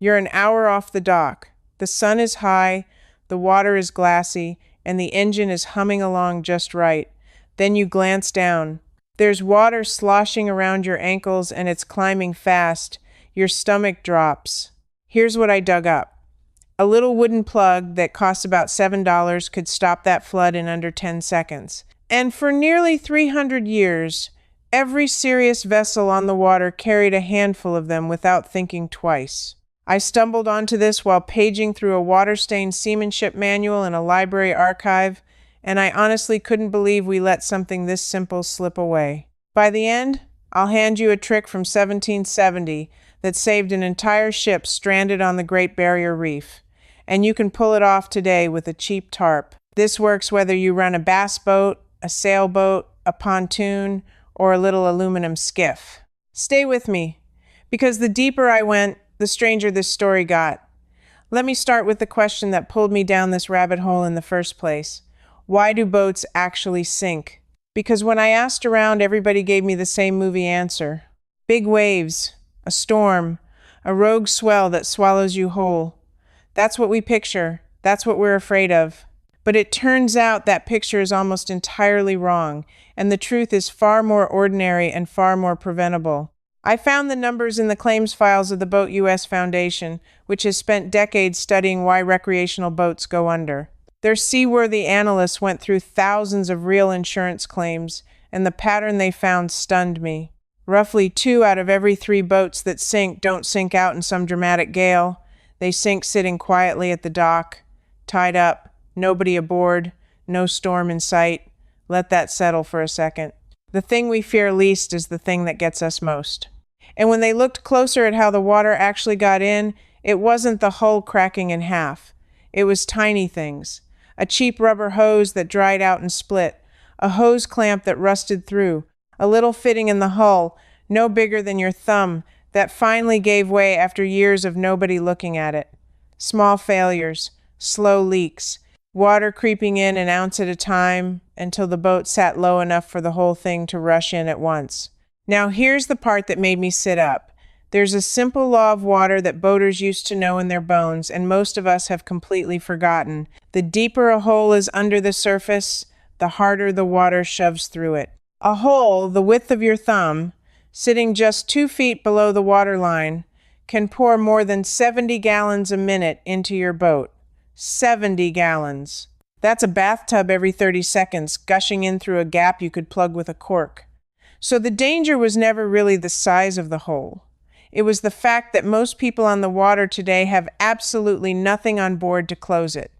You're an hour off the dock. The sun is high, the water is glassy, and the engine is humming along just right. Then you glance down. There's water sloshing around your ankles and it's climbing fast. Your stomach drops. Here's what I dug up. A little wooden plug that costs about $7 could stop that flood in under 10 seconds. And for nearly 300 years, every serious vessel on the water carried a handful of them without thinking twice. I stumbled onto this while paging through a water-stained seamanship manual in a library archive, and I honestly couldn't believe we let something this simple slip away. By the end, I'll hand you a trick from 1770 that saved an entire ship stranded on the Great Barrier Reef, and you can pull it off today with a cheap tarp. This works whether you run a bass boat, a sailboat, a pontoon, or a little aluminum skiff. Stay with me, because the deeper I went, the stranger this story got. Let me start with the question that pulled me down this rabbit hole in the first place. Why do boats actually sink? Because when I asked around, everybody gave me the same movie answer. Big waves, a storm, a rogue swell that swallows you whole. That's what we picture. That's what we're afraid of. But it turns out that picture is almost entirely wrong, and the truth is far more ordinary and far more preventable. I found the numbers in the claims files of the Boat US Foundation, which has spent decades studying why recreational boats go under. Their seaworthy analysts went through thousands of real insurance claims, and the pattern they found stunned me. Roughly 2 out of every 3 boats that sink don't sink out in some dramatic gale. They sink sitting quietly at the dock, tied up, nobody aboard, no storm in sight. Let that settle for a second. The thing we fear least is the thing that gets us most. And when they looked closer at how the water actually got in, it wasn't the hull cracking in half. It was tiny things. A cheap rubber hose that dried out and split. A hose clamp that rusted through. A little fitting in the hull, no bigger than your thumb, that finally gave way after years of nobody looking at it. Small failures, slow leaks, water creeping in an ounce at a time until the boat sat low enough for the whole thing to rush in at once. Now here's the part that made me sit up. There's a simple law of water that boaters used to know in their bones, and most of us have completely forgotten. The deeper a hole is under the surface, the harder the water shoves through it. A hole the width of your thumb, sitting just 2 feet below the water line, can pour more than 70 gallons a minute into your boat. 70 gallons. That's a bathtub every 30 seconds, gushing in through a gap you could plug with a cork. So the danger was never really the size of the hole. It was the fact that most people on the water today have absolutely nothing on board to close it.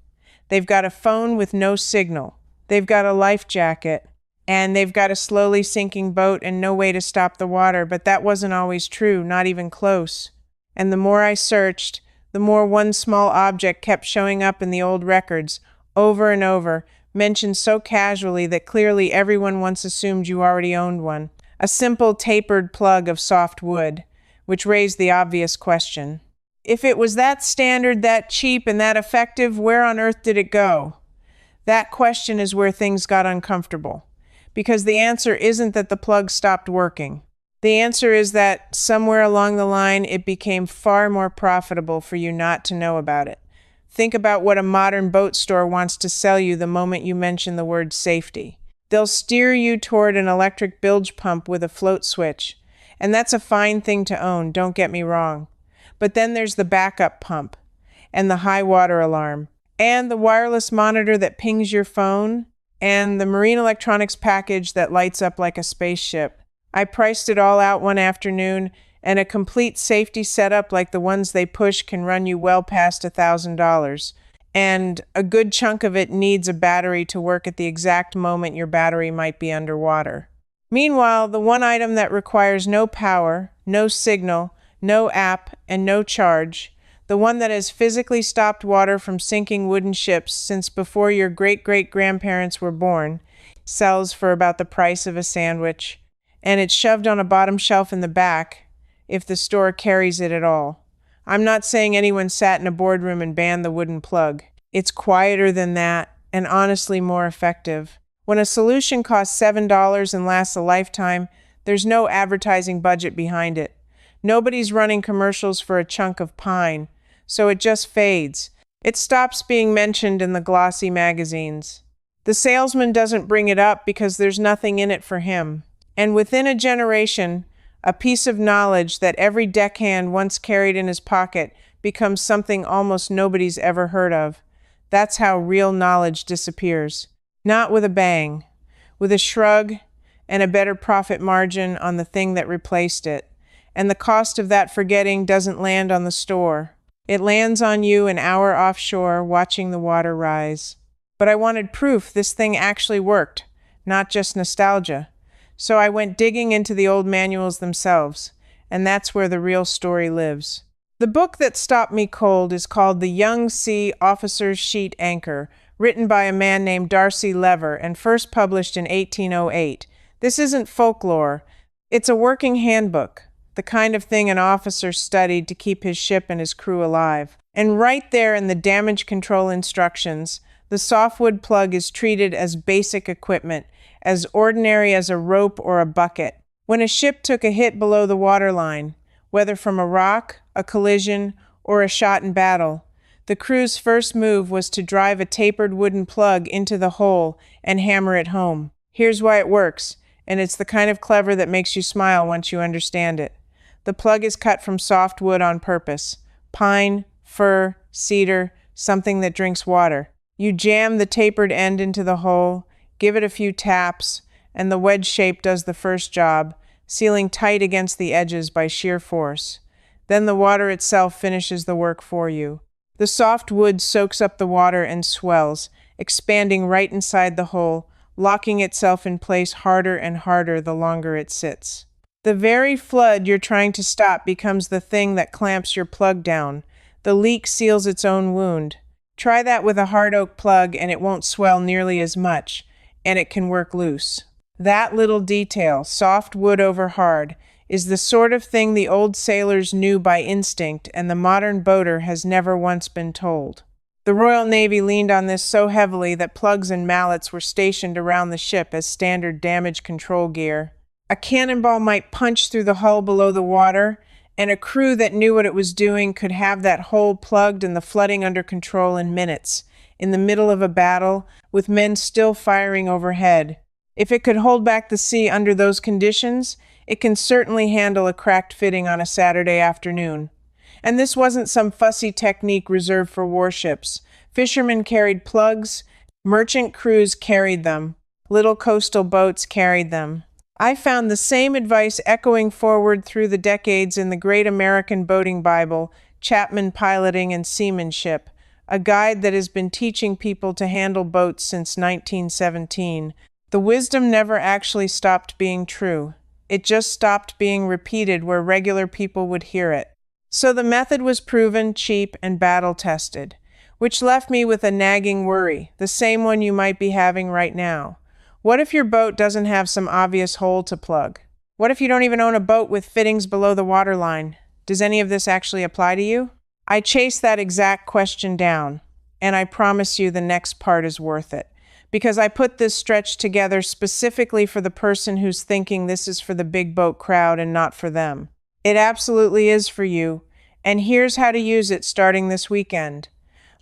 They've got a phone with no signal. They've got a life jacket. And they've got a slowly sinking boat and no way to stop the water, but that wasn't always true, not even close. And the more I searched, the more one small object kept showing up in the old records, over and over, mentioned so casually that clearly everyone once assumed you already owned one. A simple tapered plug of softwood, which raised the obvious question. If it was that standard, that cheap, and that effective, where on earth did it go? That question is where things got uncomfortable. Because the answer isn't that the plug stopped working. The answer is that somewhere along the line, it became far more profitable for you not to know about it. Think about what a modern boat store wants to sell you the moment you mention the word safety. They'll steer you toward an electric bilge pump with a float switch. And that's a fine thing to own, don't get me wrong. But then there's the backup pump, and the high water alarm, and the wireless monitor that pings your phone, and the marine electronics package that lights up like a spaceship. I priced it all out one afternoon, and a complete safety setup like the ones they push can run you well past $1,000. And a good chunk of it needs a battery to work at the exact moment your battery might be underwater. Meanwhile, the one item that requires no power, no signal, no app, and no charge, the one that has physically stopped water from sinking wooden ships since before your great-great-grandparents were born, sells for about the price of a sandwich, and it's shoved on a bottom shelf in the back, if the store carries it at all. I'm not saying anyone sat in a boardroom and banned the wooden plug. It's quieter than that, and honestly more effective. When a solution costs $7 and lasts a lifetime, there's no advertising budget behind it. Nobody's running commercials for a chunk of pine, so it just fades. It stops being mentioned in the glossy magazines. The salesman doesn't bring it up because there's nothing in it for him. And within a generation, a piece of knowledge that every deckhand once carried in his pocket becomes something almost nobody's ever heard of. That's how real knowledge disappears. Not with a bang, with a shrug and a better profit margin on the thing that replaced it. And the cost of that forgetting doesn't land on the store. It lands on you an hour offshore watching the water rise. But I wanted proof this thing actually worked, not just nostalgia. So I went digging into the old manuals themselves, and that's where the real story lives. The book that stopped me cold is called The Young Sea Officer's Sheet Anchor, written by a man named Darcy Lever and first published in 1808. This isn't folklore. It's a working handbook, the kind of thing an officer studied to keep his ship and his crew alive. And right there in the damage control instructions, the softwood plug is treated as basic equipment, as ordinary as a rope or a bucket. When a ship took a hit below the waterline, whether from a rock, a collision, or a shot in battle, the crew's first move was to drive a tapered wooden plug into the hole and hammer it home. Here's why it works, and it's the kind of clever that makes you smile once you understand it. The plug is cut from softwood on purpose. Pine, fir, cedar, something that drinks water. You jam the tapered end into the hole, give it a few taps, and the wedge shape does the first job, sealing tight against the edges by sheer force. Then the water itself finishes the work for you. The soft wood soaks up the water and swells, expanding right inside the hole, locking itself in place harder and harder the longer it sits. The very flood you're trying to stop becomes the thing that clamps your plug down. The leak seals its own wound. Try that with a hard oak plug and it won't swell nearly as much, and it can work loose. That little detail, soft wood over hard, is the sort of thing the old sailors knew by instinct and the modern boater has never once been told. The Royal Navy leaned on this so heavily that plugs and mallets were stationed around the ship as standard damage control gear. A cannonball might punch through the hull below the water, and a crew that knew what it was doing could have that hole plugged and the flooding under control in minutes, in the middle of a battle, with men still firing overhead. If it could hold back the sea under those conditions, it can certainly handle a cracked fitting on a Saturday afternoon. And this wasn't some fussy technique reserved for warships. Fishermen carried plugs, merchant crews carried them, little coastal boats carried them. I found the same advice echoing forward through the decades in the great American boating Bible, Chapman Piloting and Seamanship, a guide that has been teaching people to handle boats since 1917. The wisdom never actually stopped being true. It just stopped being repeated where regular people would hear it. So the method was proven, cheap, and battle-tested, which left me with a nagging worry, the same one you might be having right now. What if your boat doesn't have some obvious hole to plug? What if you don't even own a boat with fittings below the waterline? Does any of this actually apply to you? I chased that exact question down, and I promise you the next part is worth it. Because I put this stretch together specifically for the person who's thinking this is for the big boat crowd and not for them. It absolutely is for you, and here's how to use it starting this weekend.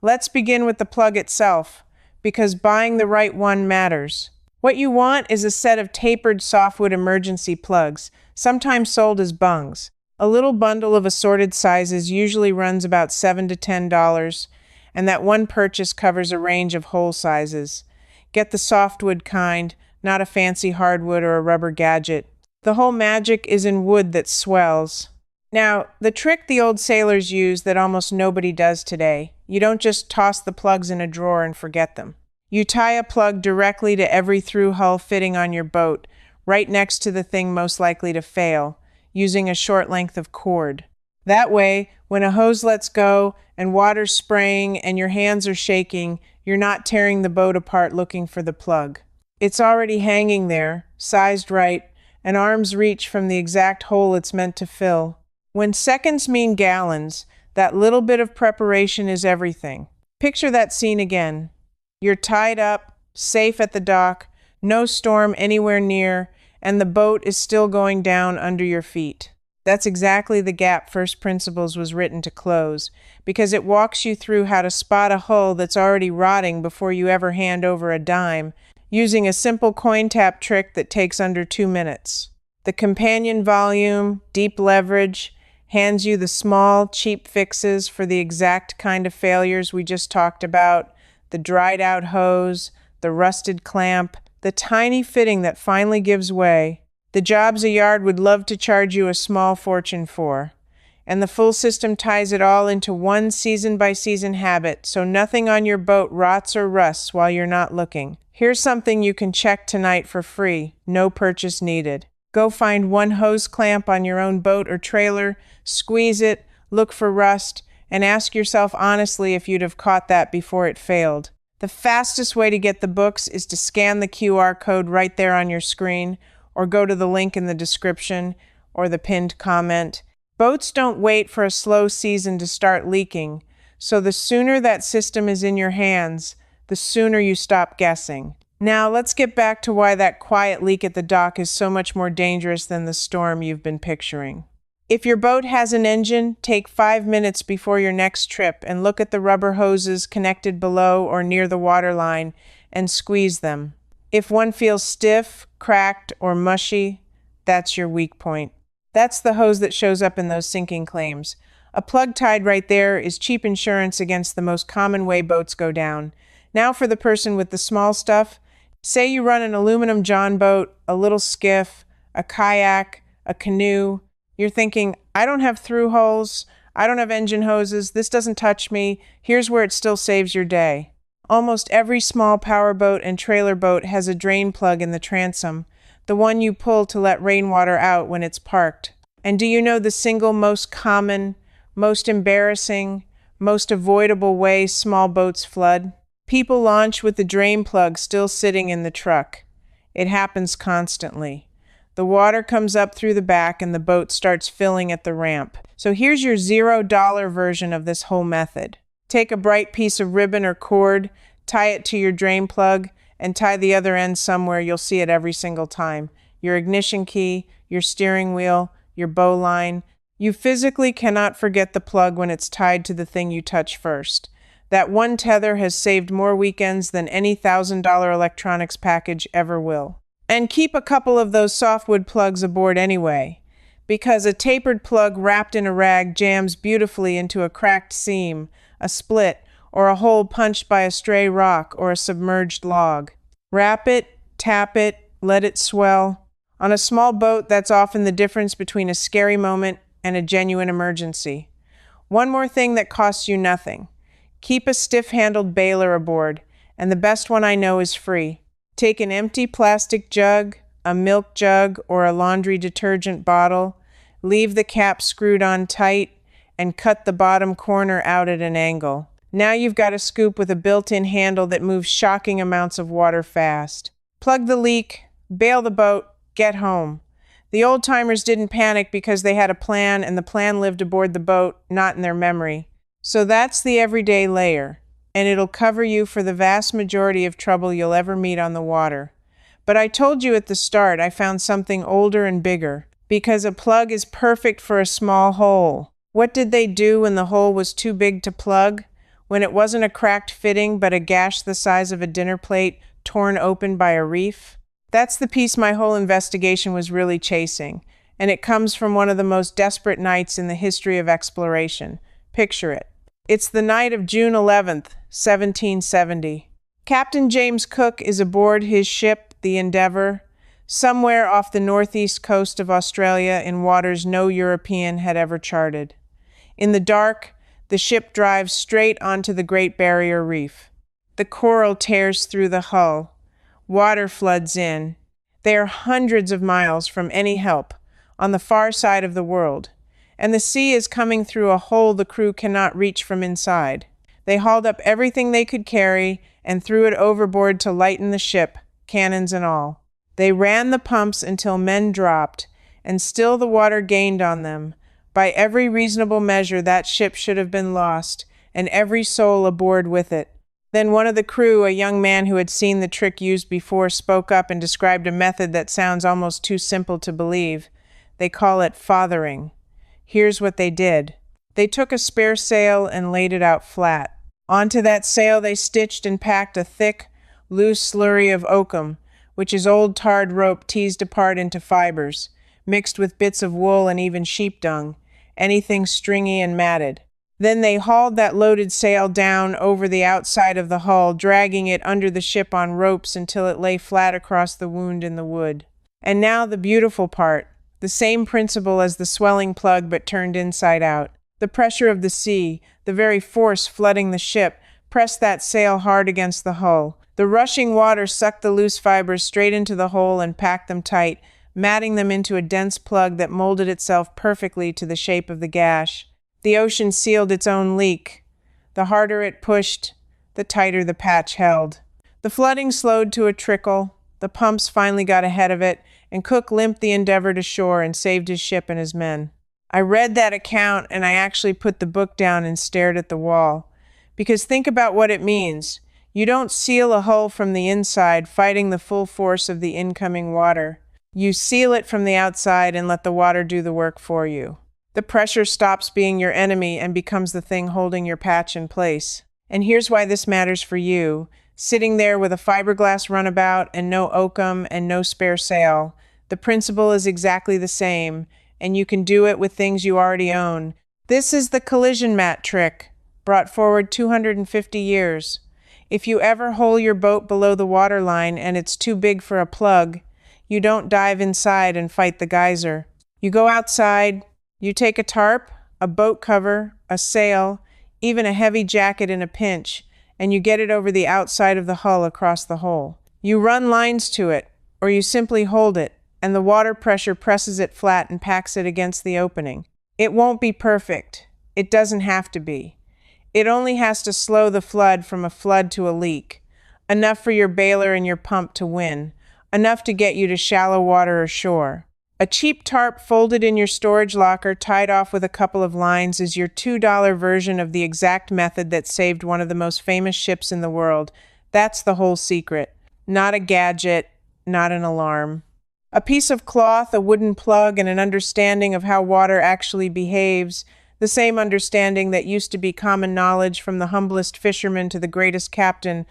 Let's begin with the plug itself, because buying the right one matters. What you want is a set of tapered softwood emergency plugs, sometimes sold as bungs. A little bundle of assorted sizes usually runs about $7 to $10, and that one purchase covers a range of hole sizes. Get the softwood kind, not a fancy hardwood or a rubber gadget. The whole magic is in wood that swells. Now, the trick the old sailors used that almost nobody does today, you don't just toss the plugs in a drawer and forget them. You tie a plug directly to every through-hull fitting on your boat, right next to the thing most likely to fail, using a short length of cord. That way, when a hose lets go and water's spraying and your hands are shaking, you're not tearing the boat apart looking for the plug. It's already hanging there, sized right, and arm's reach from the exact hole it's meant to fill. When seconds mean gallons, that little bit of preparation is everything. Picture that scene again. You're tied up, safe at the dock, no storm anywhere near, and the boat is still going down under your feet. That's exactly the gap First Principles was written to close, because it walks you through how to spot a hull that's already rotting before you ever hand over a dime, using a simple coin tap trick that takes under 2 minutes. The companion volume, Deep Leverage, hands you the small, cheap fixes for the exact kind of failures we just talked about: the dried out hose, the rusted clamp, the tiny fitting that finally gives way. The jobs a yard would love to charge you a small fortune for. And the full system ties it all into one season-by-season habit, so nothing on your boat rots or rusts while you're not looking. Here's something you can check tonight for free, no purchase needed. Go find one hose clamp on your own boat or trailer, squeeze it, look for rust, and ask yourself honestly if you'd have caught that before it failed. The fastest way to get the books is to scan the QR code right there on your screen, or go to the link in the description or the pinned comment. Boats don't wait for a slow season to start leaking, so the sooner that system is in your hands, the sooner you stop guessing. Now let's get back to why that quiet leak at the dock is so much more dangerous than the storm you've been picturing. If your boat has an engine, take 5 minutes before your next trip and look at the rubber hoses connected below or near the waterline and squeeze them. If one feels stiff, cracked, or mushy, that's your weak point. That's the hose that shows up in those sinking claims. A plug tied right there is cheap insurance against the most common way boats go down. Now for the person with the small stuff. Say you run an aluminum john boat, a little skiff, a kayak, a canoe. You're thinking, I don't have through holes, I don't have engine hoses, this doesn't touch me. Here's where it still saves your day. Almost every small powerboat and trailer boat has a drain plug in the transom, the one you pull to let rainwater out when it's parked. And do you know the single most common, most embarrassing, most avoidable way small boats flood? People launch with the drain plug still sitting in the truck. It happens constantly. The water comes up through the back and the boat starts filling at the ramp. So here's your $0 version of this whole method. Take a bright piece of ribbon or cord, tie it to your drain plug, and tie the other end somewhere you'll see it every single time. Your ignition key, your steering wheel, your bow line. You physically cannot forget the plug when it's tied to the thing you touch first. That one tether has saved more weekends than any $1,000 electronics package ever will. And keep a couple of those softwood plugs aboard anyway, because a tapered plug wrapped in a rag jams beautifully into a cracked seam, a split, or a hole punched by a stray rock or a submerged log. Wrap it, tap it, let it swell. On a small boat, that's often the difference between a scary moment and a genuine emergency. One more thing that costs you nothing. Keep a stiff-handled bailer aboard, and the best one I know is free. Take an empty plastic jug, a milk jug, or a laundry detergent bottle, leave the cap screwed on tight, and cut the bottom corner out at an angle. Now you've got a scoop with a built-in handle that moves shocking amounts of water fast. Plug the leak, bail the boat, get home. The old-timers didn't panic because they had a plan, and the plan lived aboard the boat, not in their memory. So that's the everyday layer, and it'll cover you for the vast majority of trouble you'll ever meet on the water. But I told you at the start I found something older and bigger, because a plug is perfect for a small hole. What did they do when the hole was too big to plug? When it wasn't a cracked fitting but a gash the size of a dinner plate torn open by a reef? That's the piece my whole investigation was really chasing, and it comes from one of the most desperate nights in the history of exploration. Picture it. It's the night of June 11th, 1770. Captain James Cook is aboard his ship, the Endeavour, somewhere off the northeast coast of Australia in waters no European had ever charted. In the dark, the ship drives straight onto the Great Barrier Reef. The coral tears through the hull. Water floods in. They are hundreds of miles from any help, on the far side of the world, and the sea is coming through a hole the crew cannot reach from inside. They hauled up everything they could carry and threw it overboard to lighten the ship, cannons and all. They ran the pumps until men dropped, and still the water gained on them. By every reasonable measure, that ship should have been lost, and every soul aboard with it. Then one of the crew, a young man who had seen the trick used before, spoke up and described a method that sounds almost too simple to believe. They call it fathering. Here's what they did. They took a spare sail and laid it out flat. Onto that sail they stitched and packed a thick, loose slurry of oakum, which is old tarred rope teased apart into fibers, mixed with bits of wool and even sheep dung, anything stringy and matted. Then they hauled that loaded sail down over the outside of the hull, dragging it under the ship on ropes until it lay flat across the wound in the wood. And now the beautiful part, the same principle as the swelling plug but turned inside out. The pressure of the sea, the very force flooding the ship, pressed that sail hard against the hull. The rushing water sucked the loose fibers straight into the hole and packed them tight, matting them into a dense plug that molded itself perfectly to the shape of the gash. The ocean sealed its own leak. The harder it pushed, the tighter the patch held. The flooding slowed to a trickle. The pumps finally got ahead of it, and Cook limped the Endeavor to shore and saved his ship and his men. I read that account, and I actually put the book down and stared at the wall. Because think about what it means. You don't seal a hull from the inside, fighting the full force of the incoming water. You seal it from the outside and let the water do the work for you. The pressure stops being your enemy and becomes the thing holding your patch in place. And here's why this matters for you. Sitting there with a fiberglass runabout and no oakum and no spare sail, the principle is exactly the same, and you can do it with things you already own. This is the collision mat trick, brought forward 250 years. If you ever hole your boat below the waterline and it's too big for a plug, you don't dive inside and fight the geyser. You go outside, you take a tarp, a boat cover, a sail, even a heavy jacket in a pinch, and you get it over the outside of the hull across the hole. You run lines to it, or you simply hold it, and the water pressure presses it flat and packs it against the opening. It won't be perfect. It doesn't have to be. It only has to slow the flood from a flood to a leak, enough for your baler and your pump to win, enough to get you to shallow water or shore. A cheap tarp folded in your storage locker, tied off with a couple of lines, is your $2 version of the exact method that saved one of the most famous ships in the world. That's the whole secret. Not a gadget, not an alarm. A piece of cloth, a wooden plug, and an understanding of how water actually behaves, the same understanding that used to be common knowledge from the humblest fisherman to the greatest captain,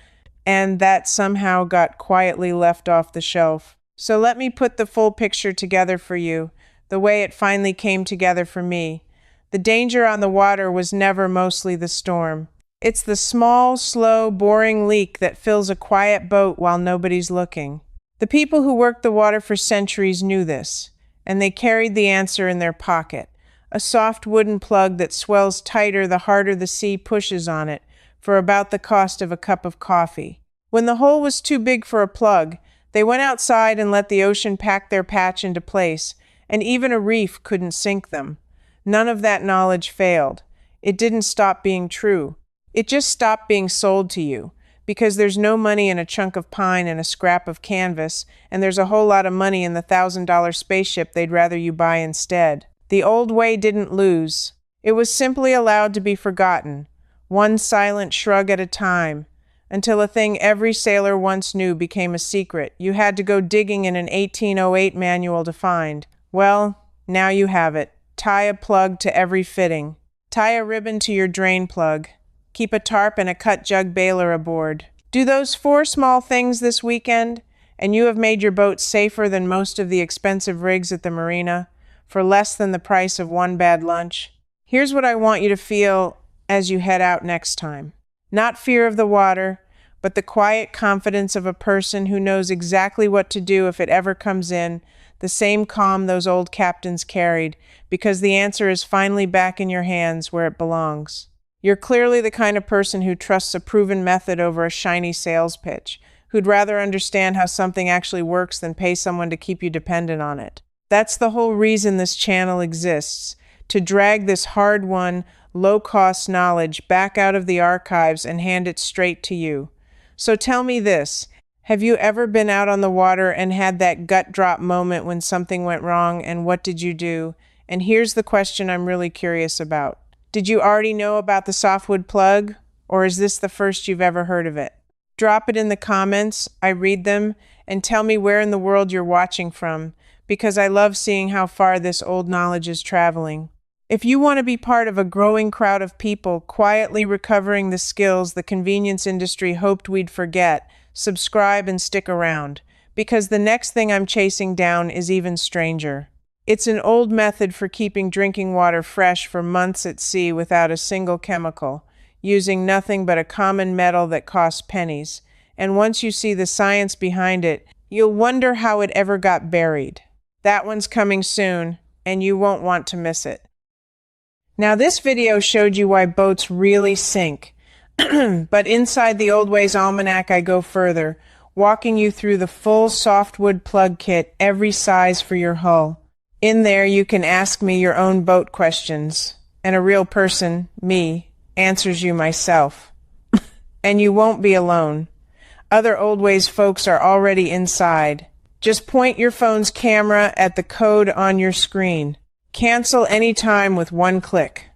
and that somehow got quietly left off the shelf. So let me put the full picture together for you, the way it finally came together for me. The danger on the water was never mostly the storm. It's the small, slow, boring leak that fills a quiet boat while nobody's looking. The people who worked the water for centuries knew this, and they carried the answer in their pocket, a soft wooden plug that swells tighter the harder the sea pushes on it, for about the cost of a cup of coffee. When the hole was too big for a plug, they went outside and let the ocean pack their patch into place, and even a reef couldn't sink them. None of that knowledge failed. It didn't stop being true. It just stopped being sold to you, because there's no money in a chunk of pine and a scrap of canvas, and there's a whole lot of money in the $1,000 spaceship they'd rather you buy instead. The old way didn't lose. It was simply allowed to be forgotten, one silent shrug at a time, until a thing every sailor once knew became a secret you had to go digging in an 1808 manual to find. Well, now you have it. Tie a plug to every fitting. Tie a ribbon to your drain plug. Keep a tarp and a cut jug baler aboard. Do those 4 small things this weekend, and you have made your boat safer than most of the expensive rigs at the marina, for less than the price of one bad lunch. Here's what I want you to feel as you head out next time. Not fear of the water, but the quiet confidence of a person who knows exactly what to do if it ever comes in, the same calm those old captains carried, because the answer is finally back in your hands where it belongs. You're clearly the kind of person who trusts a proven method over a shiny sales pitch, who'd rather understand how something actually works than pay someone to keep you dependent on it. That's the whole reason this channel exists, to drag this hard-won, low-cost knowledge back out of the archives and hand it straight to you. So tell me this, have you ever been out on the water and had that gut drop moment when something went wrong, and what did you do? And here's the question I'm really curious about. Did you already know about the softwood plug, or is this the first you've ever heard of it? Drop it in the comments, I read them, and tell me where in the world you're watching from, because I love seeing how far this old knowledge is traveling. If you want to be part of a growing crowd of people quietly recovering the skills the convenience industry hoped we'd forget, subscribe and stick around, because the next thing I'm chasing down is even stranger. It's an old method for keeping drinking water fresh for months at sea without a single chemical, using nothing but a common metal that costs pennies. And once you see the science behind it, you'll wonder how it ever got buried. That one's coming soon, and you won't want to miss it. Now, this video showed you why boats really sink. But inside the Old Ways Almanac, I go further, walking you through the full softwood plug kit, every size for your hull. In there, you can ask me your own boat questions, and a real person, me, answers you myself. And you won't be alone. Other Old Ways folks are already inside. Just point your phone's camera at the code on your screen. Cancel anytime with one click.